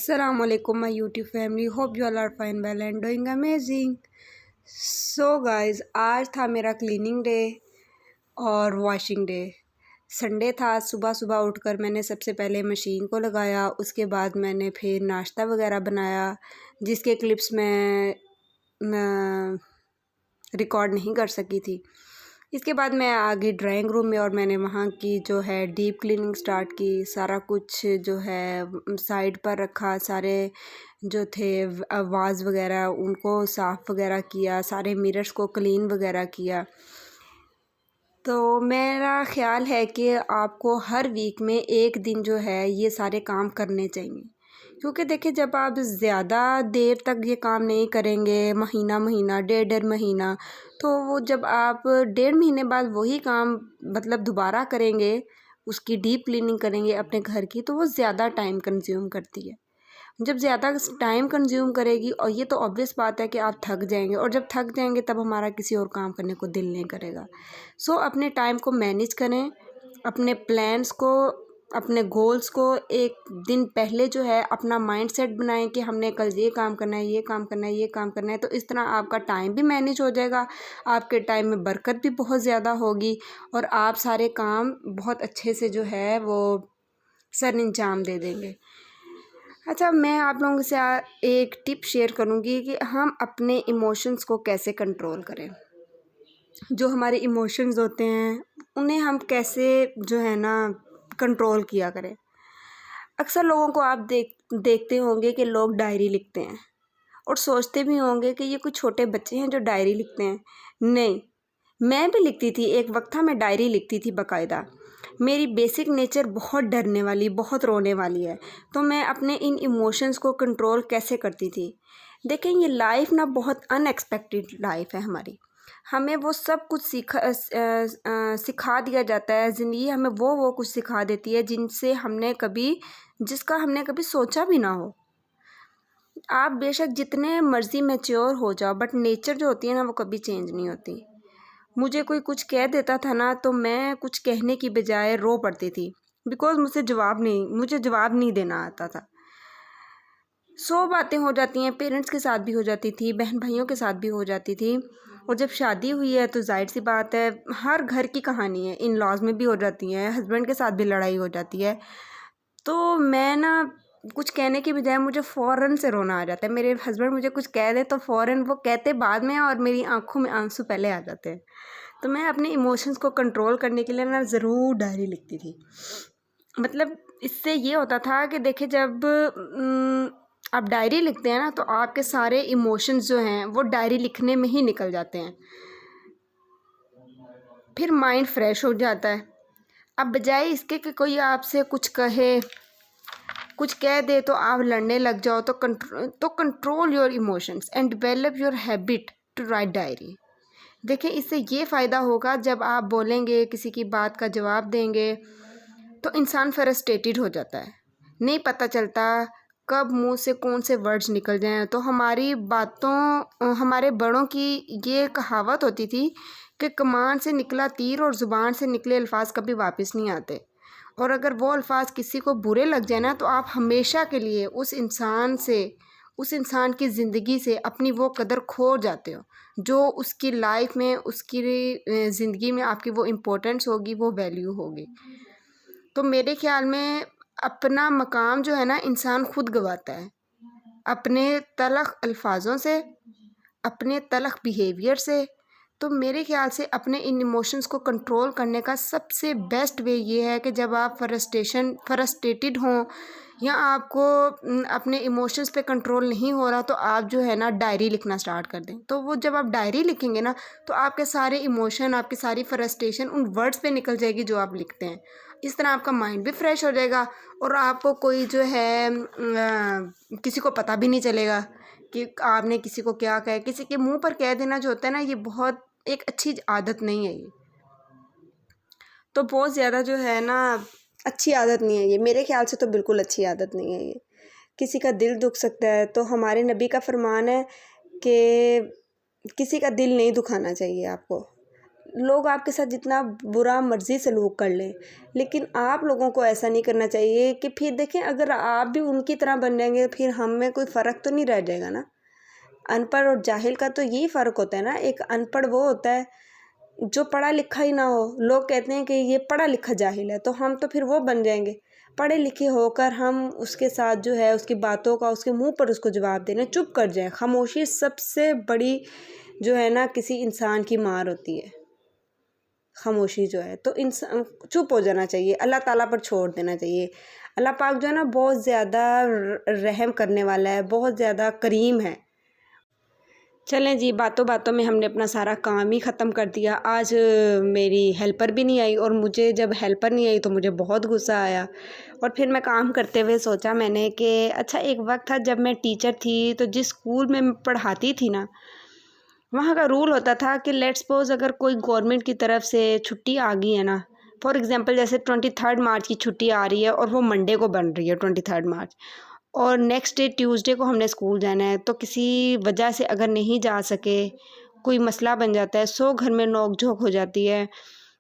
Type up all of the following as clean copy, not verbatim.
Assalamualaikum my YouTube family, hope you all are fine well and doing amazing. So guys, आज था मेरा cleaning day और washing day. Sunday था। सुबह सुबह उठकर मैंने सबसे पहले मशीन को लगाया, उसके बाद मैंने फिर नाश्ता वगैरह बनाया जिसके क्लिप्स मैं रिकॉर्ड नहीं कर सकी थी। इसके बाद मैं आ गई ड्राइंग रूम में और मैंने वहाँ की जो है डीप क्लीनिंग स्टार्ट की। सारा कुछ जो है साइड पर रखा, सारे जो थे वाज वगैरह उनको साफ़ वगैरह किया, सारे मिरर्स को क्लीन वगैरह किया। तो मेरा ख़्याल है कि आपको हर वीक में एक दिन जो है ये सारे काम करने चाहिए, क्योंकि देखिए जब आप ज़्यादा देर तक ये काम नहीं करेंगे, महीना डेढ़ महीना, तो वो जब आप 1.5 महीने बाद वही काम मतलब दोबारा करेंगे, उसकी डीप क्लीनिंग करेंगे अपने घर की, तो वो ज़्यादा टाइम कंज्यूम करती है। जब ज़्यादा टाइम कंज्यूम करेगी और ये तो ऑब्वियस बात है कि आप थक जाएंगे, और जब थक जाएंगे तब हमारा किसी और काम करने को दिल नहीं करेगा। सो अपने टाइम को मैनेज करें, अपने प्लान्स को, अपने गोल्स को एक दिन पहले जो है अपना माइंडसेट बनाएं कि हमने कल ये काम करना है, ये काम करना है, ये काम करना है। तो इस तरह आपका टाइम भी मैनेज हो जाएगा, आपके टाइम में बरकत भी बहुत ज़्यादा होगी और आप सारे काम बहुत अच्छे से जो है वो सरअंजाम दे देंगे। अच्छा, मैं आप लोगों से एक टिप शेयर करूँगी कि हम अपने इमोशंस को कैसे कंट्रोल करें। जो हमारे इमोशंस होते हैं उन्हें हम कैसे जो है ना कंट्रोल किया करें। अक्सर लोगों को आप देखते होंगे कि लोग डायरी लिखते हैं और सोचते भी होंगे कि ये कुछ छोटे बच्चे हैं जो डायरी लिखते हैं। नहीं, मैं भी लिखती थी, एक वक्त था मैं डायरी लिखती थी बाकायदा। मेरी बेसिक नेचर बहुत डरने वाली, बहुत रोने वाली है, तो मैं अपने इन इमोशंस को कंट्रोल कैसे करती थी। देखें, ये लाइफ ना बहुत अनएक्सपेक्टेड लाइफ है हमारी। हमें वो सब कुछ सिखा दिया जाता है, ज़िंदगी हमें वो कुछ सिखा देती है जिसका हमने कभी सोचा भी ना हो। आप बेशक जितने मर्ज़ी मैच्योर हो जाओ, बट नेचर जो होती है ना वो कभी चेंज नहीं होती। मुझे कोई कुछ कह देता था ना तो मैं कुछ कहने की बजाय रो पड़ती थी, बिकॉज़ मुझे जवाब नहीं देना आता था। 100 बातें हो जाती हैं, पेरेंट्स के साथ भी हो जाती थी, बहन भाइयों के साथ भी हो जाती थी, और जब शादी हुई है तो जाहिर सी बात है हर घर की कहानी है, इन लॉज में भी हो जाती हैं, हस्बैंड के साथ भी लड़ाई हो जाती है। तो मैं ना कुछ कहने की बजाय मुझे फ़ौरन से रोना आ जाता है। मेरे हस्बैंड मुझे कुछ कह दे तो फ़ौरन वो कहते बाद में और मेरी आंखों में आंसू पहले आ जाते हैं। तो मैं अपने इमोशंस को कंट्रोल करने के लिए ना ज़रूर डायरी लिखती थी। मतलब इससे ये होता था कि देखिए जब आप डायरी लिखते हैं ना तो आपके सारे इमोशंस जो हैं वो डायरी लिखने में ही निकल जाते हैं। फिर माइंड फ्रेश हो जाता है। अब बजाय इसके कि कोई आपसे कुछ कहे, कुछ कह दे तो आप लड़ने लग जाओ, तो control your emotions and develop your habit to write diary. देखिए, इससे ये फ़ायदा होगा, जब आप बोलेंगे, किसी की बात का जवाब देंगे, तो इंसान फ्रस्ट्रेटेड हो जाता है। नहीं पता चलता कब मुंह से कौन से वर्ड्स निकल जाएं। तो हमारी बातों, हमारे बड़ों की ये कहावत होती थी कि कमान से निकला तीर और ज़ुबान से निकले अल्फाज कभी वापस नहीं आते। और अगर वो अल्फाज किसी को बुरे लग जाए ना तो आप हमेशा के लिए उस इंसान की ज़िंदगी से अपनी वो कदर खो जाते हो जो उसकी लाइफ में, उसकी ज़िंदगी में आपकी वो इम्पोर्टेंस होगी, वो वैल्यू होगी। तो मेरे ख़्याल में अपना मकाम जो है ना इंसान खुद गंवाता है, अपने तलख़ अल्फाजों से, अपने तलख़ बिहेवियर से। तो मेरे ख़्याल से अपने इन इमोशंस को कंट्रोल करने का सबसे बेस्ट वे ये है कि जब आप फ्रस्ट्रेटेड हों या आपको अपने इमोशंस पे कंट्रोल नहीं हो रहा, तो आप जो है ना डायरी लिखना स्टार्ट कर दें। तो वो जब आप डायरी लिखेंगे ना तो आपके सारे इमोशन, आपकी सारी फ्रस्ट्रेशन उन वर्ड्स पे निकल जाएगी जो आप लिखते हैं। इस तरह आपका माइंड भी फ्रेश हो जाएगा और आपको कोई जो है किसी को पता भी नहीं चलेगा कि आपने किसी को क्या कहा। किसी के मुंह पर कह देना जो होता है ना, ये बहुत एक अच्छी आदत नहीं है। ये तो बहुत ज़्यादा जो है ना अच्छी आदत नहीं है ये, मेरे ख्याल से तो बिल्कुल अच्छी आदत नहीं है ये। किसी का दिल दुख सकता है, तो हमारे नबी का फरमान है कि किसी का दिल नहीं दुखाना चाहिए आपको। लोग आपके साथ जितना बुरा मर्ज़ी सलूक कर लें, लेकिन आप लोगों को ऐसा नहीं करना चाहिए कि फिर देखें अगर आप भी उनकी तरह बन जाएंगे फिर हम में कोई फ़र्क तो नहीं रह जाएगा ना। अनपढ़ और जाहिल का तो यही फ़र्क होता है ना। एक अनपढ़ वो होता है जो पढ़ा लिखा ही ना हो। लोग कहते हैं कि ये पढ़ा लिखा जाहिल है, तो हम तो फिर वो बन जाएंगे। पढ़े लिखे होकर हम उसके साथ जो है उसकी बातों का उसके मुंह पर उसको जवाब देना, चुप कर जाएं। खामोशी सबसे बड़ी जो है ना किसी इंसान की मार होती है, खामोशी जो है। तो इंसान चुप हो जाना चाहिए, अल्लाह ताला पर छोड़ देना चाहिए। अल्लाह पाक जो है ना बहुत ज़्यादा रहम करने वाला है, बहुत ज़्यादा करीम है। चलें जी, बातों बातों में हमने अपना सारा काम ही ख़त्म कर दिया। आज मेरी हेल्पर भी नहीं आई, और मुझे जब हेल्पर नहीं आई तो मुझे बहुत गुस्सा आया। और फिर मैं काम करते हुए सोचा मैंने कि अच्छा, एक वक्त था जब मैं टीचर थी, तो जिस स्कूल में मैं पढ़ाती थी ना, वहाँ का रूल होता था कि लेट्स सपोज अगर कोई गवर्नमेंट की तरफ से छुट्टी आ गई है ना, फॉर एग्ज़ाम्पल जैसे 23 मार्च की छुट्टी आ रही है और वो मंडे को बन रही है 23 मार्च, और नेक्स्ट डे ट्यूसडे को हमने स्कूल जाना है, तो किसी वजह से अगर नहीं जा सके, कोई मसला बन जाता है, 100 घर में नोक झोंक हो जाती है,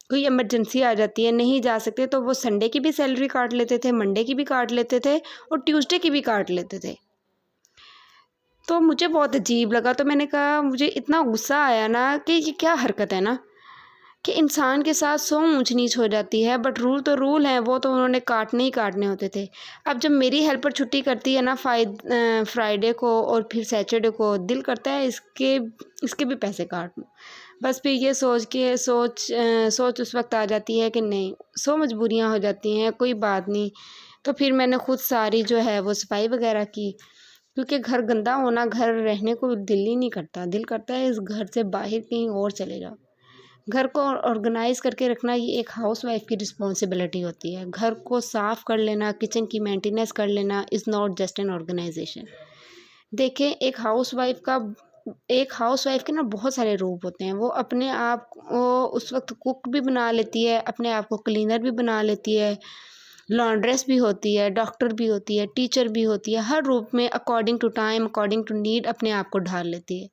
कोई इमरजेंसी आ जाती है, नहीं जा सकते, तो वो संडे की भी सैलरी काट लेते थे, मंडे की भी काट लेते थे, और ट्यूसडे की भी काट लेते थे। तो मुझे बहुत अजीब लगा, तो मैंने कहा, मुझे इतना गुस्सा आया ना कि ये क्या हरकत है ना, कि इंसान के साथ 100 ऊंच नीच हो जाती है, बट रूल तो रूल हैं, वो तो उन्होंने काटने ही काटने होते थे। अब जब मेरी हेल्पर छुट्टी करती है ना फ्राइडे को और फिर सैटरडे को, दिल करता है इसके भी पैसे काट लूँ। बस फिर ये सोच उस वक्त आ जाती है कि नहीं, 100 मजबूरियाँ हो जाती हैं, कोई बात नहीं। तो फिर मैंने खुद सारी जो है वो सफाई वगैरह की, क्योंकि घर गंदा होना, घर रहने को दिल ही नहीं करता, दिल करता है इस घर से बाहर कहीं और चले जाओ। घर को ऑर्गेनाइज़ करके रखना ये एक हाउसवाइफ की रिस्पॉन्सिबिलिटी होती है। घर को साफ़ कर लेना, किचन की मेंटेनेंस कर लेना is not just an organization. देखें, एक हाउसवाइफ के ना बहुत सारे रूप होते हैं। वो अपने आप को उस वक्त कुक भी बना लेती है, अपने आप को क्लीनर भी बना लेती है, लॉन्ड्रेस भी होती है, डॉक्टर भी होती है, टीचर भी होती है। हर रूप में according to time, according to need अपने आप को ढाल लेती है।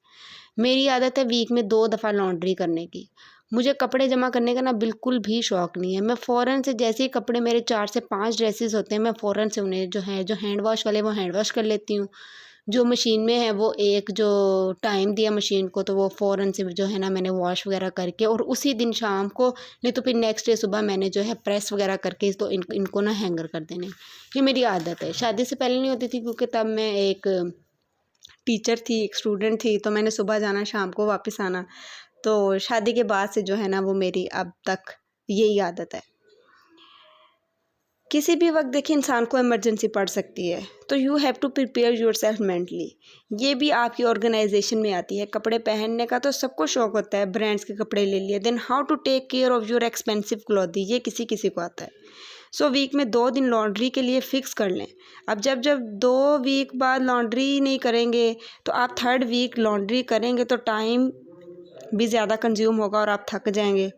मेरी आदत है वीक में 2 दफ़ा लॉन्ड्री करने की। मुझे कपड़े जमा करने का ना बिल्कुल भी शौक़ नहीं है। मैं फ़ौरन से, जैसे ही कपड़े मेरे 4 से 5 ड्रेसेस होते हैं, मैं फ़ौरन से उन्हें जो हैंड वॉश वाले वो हैंड वॉश कर लेती हूँ। जो मशीन में है वो एक जो टाइम दिया मशीन को, तो वो फ़ौरन से जो है ना मैंने वॉश वगैरह करके, और उसी दिन शाम को, नहीं तो फिर नेक्स्ट डे सुबह मैंने जो है प्रेस वगैरह करके तो इनको ना हैंगर कर देने। ये मेरी आदत है। शादी से पहले नहीं होती थी, क्योंकि तब मैं एक टीचर थी, एक स्टूडेंट थी, तो मैंने सुबह जाना, शाम को वापस आना। तो शादी के बाद से जो है ना वो मेरी अब तक यही आदत है। किसी भी वक्त देखिए इंसान को इमरजेंसी पड़ सकती है, तो you have to prepare yourself mentally. ये भी आपकी ऑर्गेनाइजेशन में आती है। कपड़े पहनने का तो सबको शौक होता है, ब्रांड्स के कपड़े ले लिए। Then how to take care of your expensive clothing, ये किसी किसी को आता है। सो वीक में 2 दिन लॉन्ड्री के लिए फ़िक्स कर लें। अब जब 2 वीक बाद लॉन्ड्री नहीं करेंगे, तो आप 3rd वीक लॉन्ड्री करेंगे, तो टाइम भी ज़्यादा कंज्यूम होगा और आप थक जाएंगे,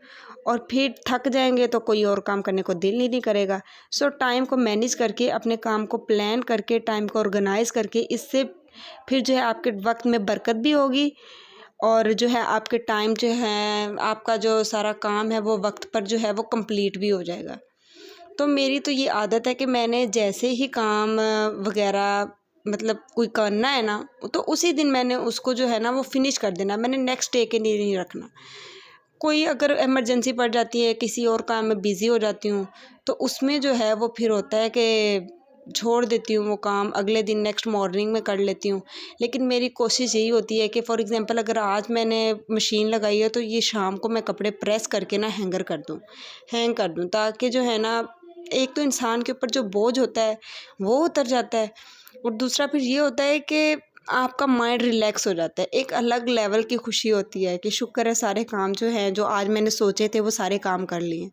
और फिर थक जाएंगे तो कोई और काम करने को दिल ही नहीं करेगा। सो टाइम को मैनेज करके, अपने काम को प्लान करके, टाइम को ऑर्गेनाइज़ करके, इससे फिर जो है आपके वक्त में बरकत भी होगी, और जो है आपके टाइम जो है, आपका जो सारा काम है वो वक्त पर जो है वो कंप्लीट भी हो जाएगा। तो मेरी तो ये आदत है कि मैंने जैसे ही काम वगैरह मतलब कोई करना है ना, तो उसी दिन मैंने उसको जो है ना वो फिनिश कर देना। मैंने नेक्स्ट डे के लिए नहीं रखना। कोई अगर इमरजेंसी पड़ जाती है, किसी और काम में बिज़ी हो जाती हूँ, तो उसमें जो है वो फिर होता है कि छोड़ देती हूँ वो काम, अगले दिन नेक्स्ट मॉर्निंग में कर लेती हूँ। लेकिन मेरी कोशिश यही होती है कि फॉर एग्ज़ाम्पल अगर आज मैंने मशीन लगाई है, तो ये शाम को मैं कपड़े प्रेस करके ना हैंग कर दूँ, ताकि जो है ना, एक तो इंसान के ऊपर जो बोझ होता है वो उतर जाता है, और दूसरा फिर ये होता है कि आपका माइंड रिलैक्स हो जाता है। एक अलग लेवल की खुशी होती है कि शुक्र है सारे काम जो हैं, जो आज मैंने सोचे थे वो सारे काम कर लिए।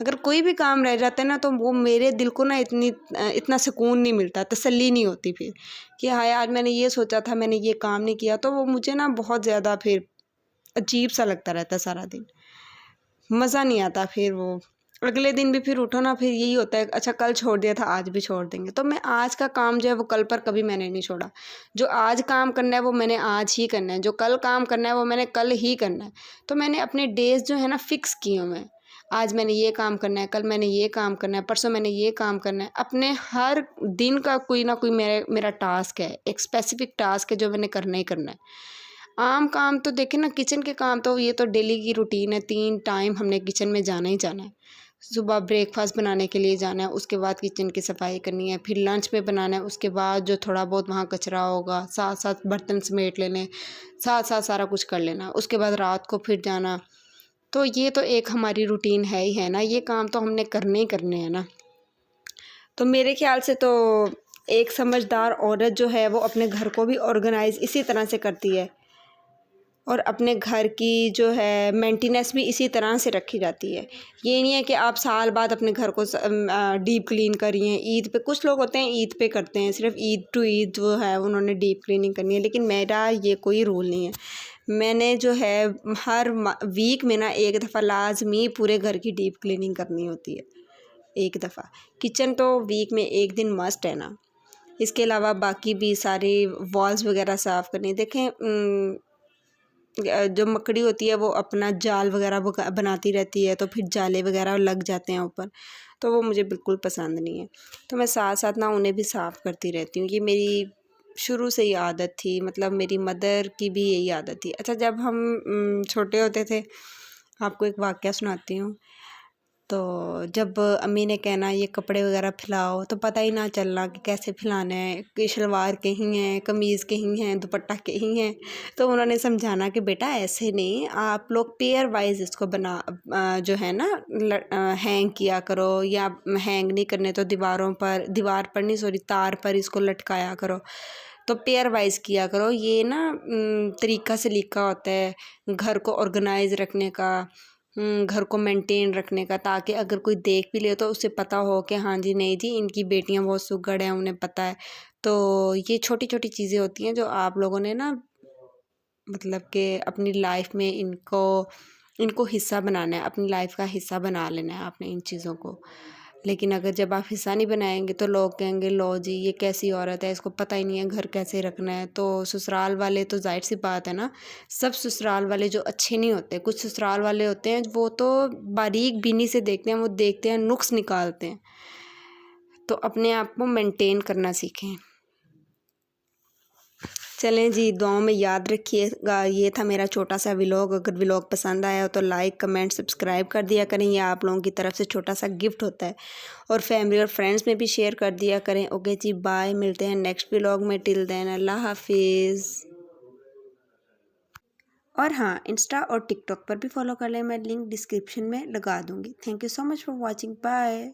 अगर कोई भी काम रह जाता है ना, तो वो मेरे दिल को ना इतना सुकून नहीं मिलता, तसल्ली नहीं होती फिर कि हाय आज मैंने ये सोचा था, मैंने ये काम नहीं किया, तो वो मुझे ना बहुत ज़्यादा फिर अजीब सा लगता रहता है सारा दिन, मज़ा नहीं आता फिर वो अगले दिन भी फिर उठो ना, फिर यही होता है, अच्छा कल छोड़ दिया था आज भी छोड़ देंगे। तो मैं आज का काम जो है वो कल पर कभी मैंने नहीं छोड़ा। जो आज काम करना है वो मैंने आज ही करना है, जो कल काम करना है वो मैंने कल ही करना है। तो मैंने अपने डेज़ जो है ना फ़िक्स किए हुए हैं। आज मैंने ये काम करना है, कल मैंने ये काम करना है, परसों मैंने ये काम करना है। अपने हर दिन का कोई ना कोई मेरा टास्क है, एक स्पेसिफ़िक टास्क है जो मैंने करना ही करना है। आम काम तो देखें ना, किचन के काम तो ये तो डेली की रूटीन है, 3 टाइम हमने किचन में जाना ही जाना है। सुबह ब्रेकफास्ट बनाने के लिए जाना है, उसके बाद किचन की सफाई करनी है, फिर लंच में बनाना है, उसके बाद जो थोड़ा बहुत वहाँ कचरा होगा, साथ-साथ बर्तन समेट लेने, साथ-साथ सारा कुछ कर लेना। उसके बाद रात को फिर जाना। तो ये तो एक हमारी रूटीन है ही है ना, ये काम तो हमने करने ही करने हैं ना। तो मेरे ख़्याल से तो एक समझदार औरत जो है वो अपने घर को भी ऑर्गेनाइज़ इसी तरह से करती है, और अपने घर की जो है मेंटेनेंस भी इसी तरह से रखी जाती है। ये नहीं है कि आप साल बाद अपने घर को डीप क्लीन करिए। ईद पे कुछ लोग होते हैं, ईद पे करते हैं, सिर्फ़ ईद टू ईद जो है उन्होंने डीप क्लीनिंग करनी है, लेकिन मेरा ये कोई रूल नहीं है। मैंने जो है हर वीक में ना एक दफ़ा लाज़मी पूरे घर की डीप क्लीनिंग करनी होती है, एक दफ़ा। किचन तो वीक में एक दिन मस्ट है ना। इसके अलावा बाकी भी सारी वॉल्स वगैरह साफ़ करनी। देखें जो मकड़ी होती है वो अपना जाल वगैरह बनाती रहती है, तो फिर जाले वगैरह लग जाते हैं ऊपर, तो वो मुझे बिल्कुल पसंद नहीं है। तो मैं साथ साथ ना उन्हें भी साफ़ करती रहती हूँ। ये मेरी शुरू से ही आदत थी, मतलब मेरी मदर की भी यही आदत थी। अच्छा, जब हम छोटे होते थे, आपको एक वाक़या सुनाती हूँ। तो जब अम्मी ने कहना ये कपड़े वगैरह फैलाओ, तो पता ही ना चलना कि कैसे फैलाना है, कि शलवार कहीं है, कमीज़ कहीं है, दुपट्टा कहीं है। तो उन्होंने समझाना कि बेटा ऐसे नहीं, आप लोग पेयर वाइज़ इसको जो है ना हैंग किया करो, या हैंग नहीं करने तो दीवार पर नहीं, सॉरी, तार पर इसको लटकाया करो। तो पेयर वाइज़ किया करो, ये ना तरीका सलीका होता है घर को ऑर्गेनाइज़ रखने का, घर को मेंटेन रखने का, ताकि अगर कोई देख भी ले तो उसे पता हो कि हाँ जी, नहीं जी, इनकी बेटियां बहुत सुघड़ हैं, उन्हें पता है। तो ये छोटी छोटी चीज़ें होती हैं जो आप लोगों ने ना, मतलब कि अपनी लाइफ में इनको इनको हिस्सा बनाना है, अपनी लाइफ का हिस्सा बना लेना है आपने इन चीज़ों को। लेकिन अगर जब आप हिस्सा नहीं बनाएंगे तो लोग कहेंगे लो जी, ये कैसी औरत है, इसको पता ही नहीं है घर कैसे रखना है। तो ससुराल वाले तो जाहिर सी बात है ना, सब ससुराल वाले जो अच्छे नहीं होते, कुछ ससुराल वाले होते हैं वो तो बारीक बीनी से देखते हैं, वो देखते हैं, नुक्स निकालते हैं। तो अपने आप को मेंटेन करना सीखें। चलें जी, दुआओं में याद रखिएगा। ये था मेरा छोटा सा व्लॉग। अगर व्लॉग पसंद आया हो तो लाइक, कमेंट, सब्सक्राइब कर दिया करें, ये आप लोगों की तरफ से छोटा सा गिफ्ट होता है। और फैमिली और फ्रेंड्स में भी शेयर कर दिया करें। ओके जी, बाय, मिलते हैं नेक्स्ट व्लॉग में। टिल देन अल्लाह हाफिज़। और हाँ, इंस्टा और टिकटॉक पर भी फॉलो कर लें, मैं लिंक डिस्क्रिप्शन में लगा दूँगी। Thank you so much for watching, bye.